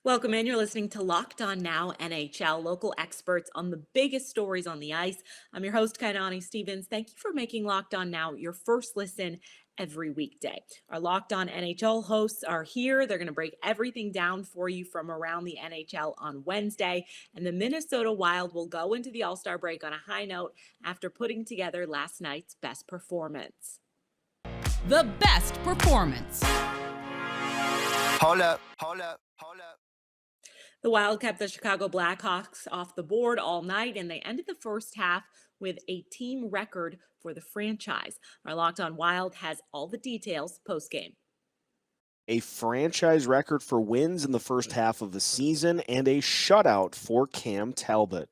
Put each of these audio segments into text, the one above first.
Welcome in. You're listening to Locked On Now NHL, local experts on the biggest stories on the ice. I'm your host, Kainani Stevens. Thank you for making Locked On Now your first listen every weekday. Our Locked On NHL hosts are here. They're going to break everything down for you from around the NHL on Wednesday. And the Minnesota Wild will go into the All-Star break on a high note after putting together last night's best performance. The best performance. Hold up. The Wild kept the Chicago Blackhawks off the board all night, and they ended the first half with a team record for the franchise. Our Locked On Wild has all the details post-game. A franchise record for wins in the first half of the season and a shutout for Cam Talbot.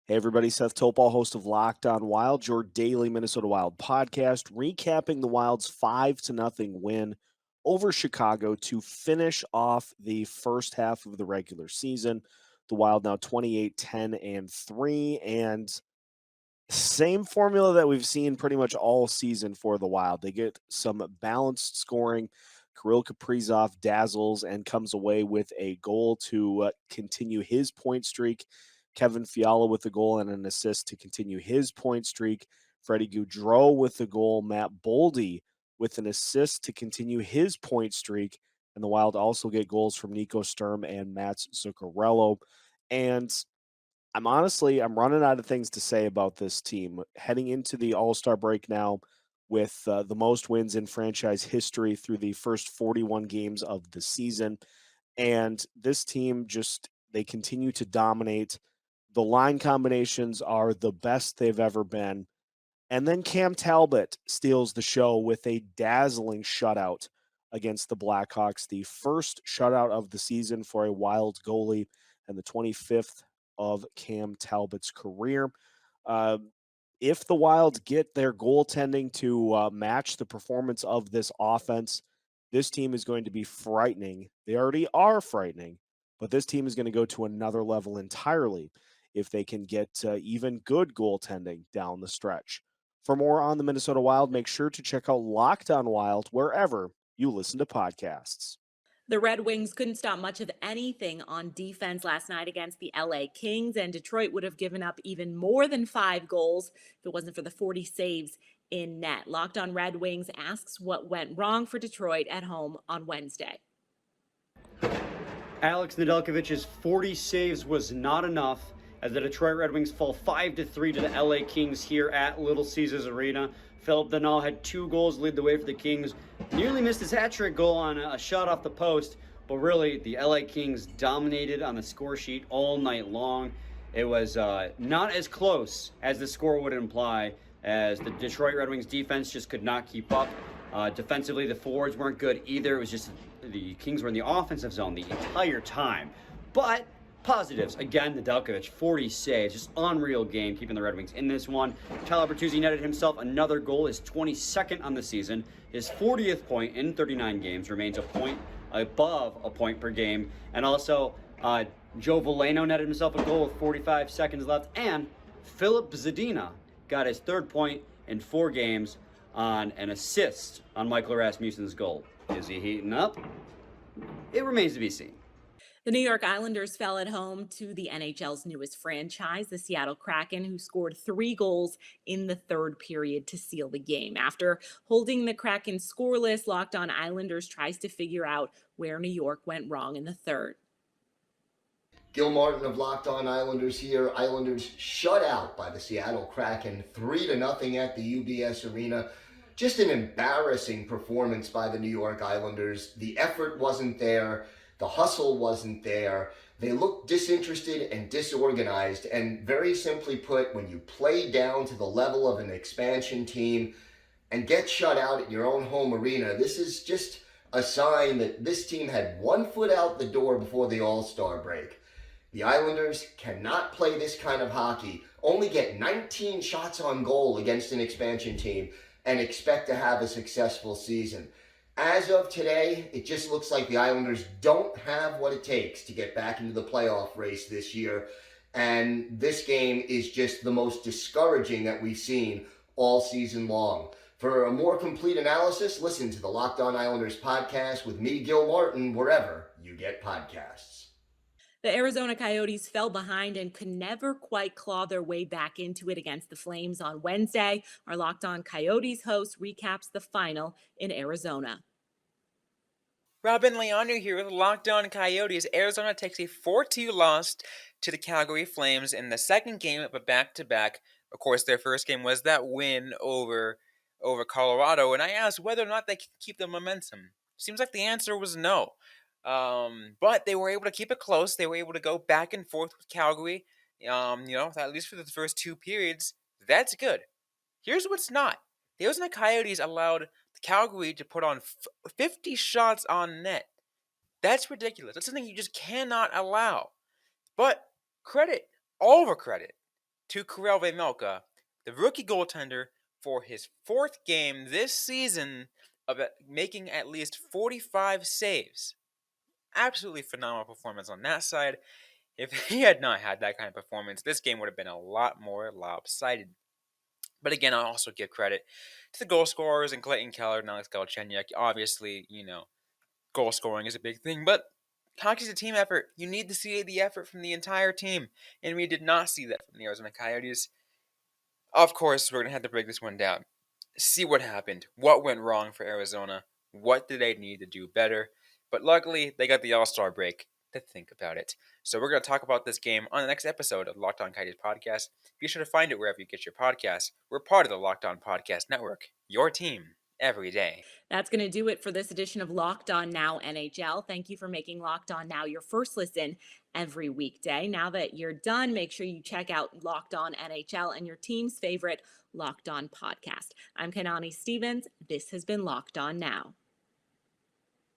Hey everybody, Seth Topal, host of Locked On Wild, your daily Minnesota Wild podcast, recapping the Wild's 5-0 win over Chicago to finish off the first half of the regular season. The Wild now 28-10-3, and same formula that we've seen pretty much all season for the Wild. They get some balanced scoring. Kirill Kaprizov dazzles and comes away with a goal to continue his point streak. Kevin Fiala with a goal and an assist to continue his point streak. Freddie Gaudreau with the goal. Matt Boldy with an assist to continue his point streak. And the Wild also get goals from Nico Sturm and Mats Zuccarello. And I'm running out of things to say about this team. Heading into the All-Star break now with the most wins in franchise history through the first 41 games of the season. And this team they continue to dominate. The line combinations are the best they've ever been. And then Cam Talbot steals the show with a dazzling shutout against the Blackhawks, the first shutout of the season for a Wild goalie and the 25th of Cam Talbot's career. If the Wild get their goaltending to match the performance of this offense, this team is going to be frightening. They already are frightening, but this team is going to go to another level entirely if they can get even good goaltending down the stretch. For more on the Minnesota Wild, make sure to check out Locked On Wild wherever you listen to podcasts. The Red Wings couldn't stop much of anything on defense last night against the LA Kings, and Detroit would have given up even more than 5 goals if it wasn't for the 40 saves in net. Locked On Red Wings asks what went wrong for Detroit at home on Wednesday. Alex Nedeljkovic's 40 saves was not enough as the Detroit Red Wings fall 5-3 to the LA Kings here at Little Caesars Arena. Philip Danault had 2 goals to lead the way for the Kings. Nearly missed his hat-trick goal on a shot off the post, but really the LA Kings dominated on the score sheet all night long. It was not as close as the score would imply, as the Detroit Red Wings defense just could not keep up. Defensively, the forwards weren't good either. It was just the Kings were in the offensive zone the entire time. But positives, again, Nedeljkovic, 40 saves, just unreal game, keeping the Red Wings in this one. Tyler Bertuzzi netted himself another goal, his 22nd on the season. His 40th point in 39 games, remains a point above a point per game. And also, Joe Veleno netted himself a goal with 45 seconds left. And Filip Zadina got his 3rd point in 4 games on an assist on Michael Rasmussen's goal. Is he heating up? It remains to be seen. The New York Islanders fell at home to the NHL's newest franchise, the Seattle Kraken, who scored 3 goals in the 3rd period to seal the game. After holding the Kraken scoreless, Locked On Islanders tries to figure out where New York went wrong in the 3rd. Gil Martin of Locked On Islanders here. Islanders shut out by the Seattle Kraken 3-0 at the UBS Arena. Just an embarrassing performance by the New York Islanders. The effort wasn't there. The hustle wasn't there. They looked disinterested and disorganized. And very simply put, when you play down to the level of an expansion team and get shut out at your own home arena, this is just a sign that this team had 1 foot out the door before the All-Star break. The Islanders cannot play this kind of hockey, only get 19 shots on goal against an expansion team, and expect to have a successful season. As of today, it just looks like the Islanders don't have what it takes to get back into the playoff race this year. And this game is just the most discouraging that we've seen all season long. For a more complete analysis, listen to the Locked On Islanders podcast with me, Gil Martin, wherever you get podcasts. The Arizona Coyotes fell behind and could never quite claw their way back into it against the Flames on Wednesday. Our Locked On Coyotes host recaps the final in Arizona. Robin Leonu here with Locked On Coyotes. Arizona takes a 4-2 loss to the Calgary Flames in the second game of a back-to-back. Of course, their first game was that win over Colorado, and I asked whether or not they can keep the momentum. Seems like the answer was no. But they were able to keep it close. They were able to go back and forth with Calgary. At least for the first two periods. That's good. Here's what's not. The Arizona Coyotes allowed Calgary to put on 50 shots on net. That's ridiculous. That's something you just cannot allow. But credit, all of our credit, to Karel Vejmelka, the rookie goaltender, for his fourth game this season of making at least 45 saves. Absolutely phenomenal performance on that side. If he had not had that kind of performance, this game would have been a lot more lopsided. But again, I'll also give credit to the goal scorers and Clayton Keller and Alex Galchenyuk. Obviously, goal scoring is a big thing, but hockey's a team effort. You need to see the effort from the entire team, and we did not see that from the Arizona Coyotes. Of course, we're going to have to break this one down. See what happened. What went wrong for Arizona? What did they need to do better? But luckily, they got the All-Star break to think about it. So we're going to talk about this game on the next episode of the Locked On Coyotes podcast. Be sure to find it wherever you get your podcasts. We're part of the Locked On Podcast Network, your team every day. That's going to do it for this edition of Locked On Now NHL. Thank you for making Locked On Now your first listen every weekday. Now that you're done, make sure you check out Locked On NHL and your team's favorite Locked On podcast. I'm Kainani Stevens. This has been Locked On Now.